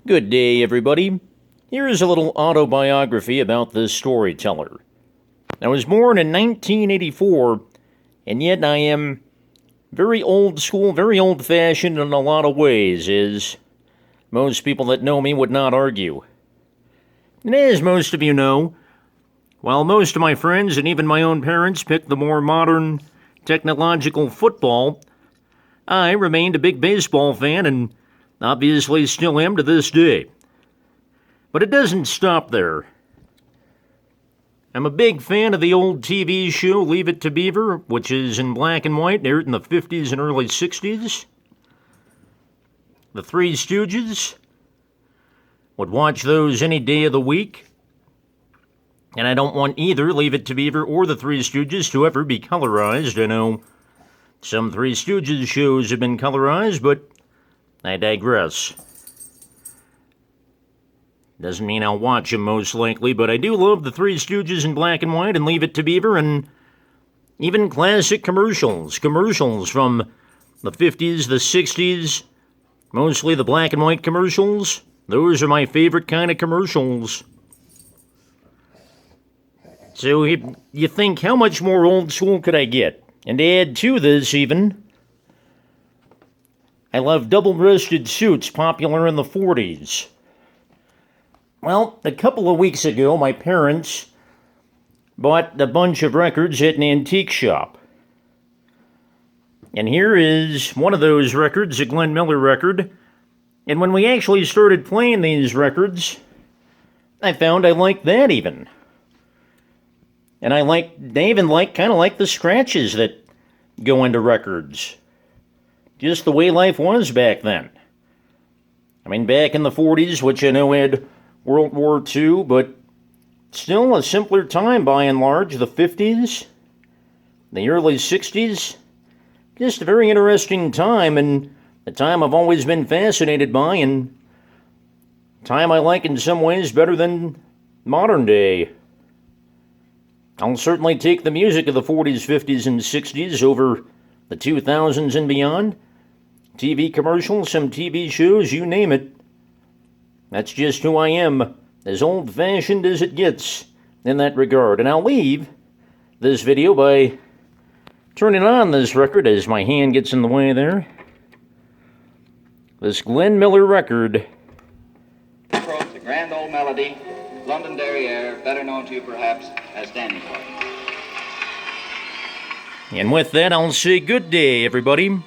Good day, everybody. Here is a little autobiography about this storyteller. I was born in 1984, and yet I am very old school, very old fashioned in a lot of ways, as most people that know me would not argue. And as most of you know, while most of my friends and even my own parents picked the more modern, technological football, I remained a big baseball fan and obviously still am to this day. But it doesn't stop there. I'm a big fan of the old TV show Leave It to Beaver, which is in black and white, aired in the 50s and early 60s. The Three Stooges. Would watch those any day of the week. And I don't want either Leave It to Beaver or the Three Stooges to ever be colorized. I know some Three Stooges shows have been colorized, but I digress. Doesn't mean I'll watch them most likely, but I do love the Three Stooges in black and white and Leave It to Beaver, and even classic commercials. Commercials from the 50s, the 60s, mostly the black and white commercials. Those are my favorite kind of commercials. So you think, how much more old school could I get? And to add to this even, I love double-breasted suits popular in the 40s. Well, a couple of weeks ago, my parents bought a bunch of records at an antique shop. And here is one of those records, a Glenn Miller record. And when we actually started playing these records, I found I liked that even. And I even kind of like the scratches that go into records. Just the way life was back then. I mean, back in the 40s, which I know had World War II, but still a simpler time by and large. The 50s, the early 60s, just a very interesting time, and a time I've always been fascinated by, and a time I like in some ways better than modern day. I'll certainly take the music of the 40s, 50s, and 60s over the 2000s and beyond. TV commercials, some TV shows, you name it. That's just who I am, as old-fashioned as it gets in that regard. And I'll leave this video by turning on this record as my hand gets in the way there. This Glenn Miller record. The grand old melody, Londonderry Air, better known to you perhaps as Standing Water. And with that, I'll say good day, everybody.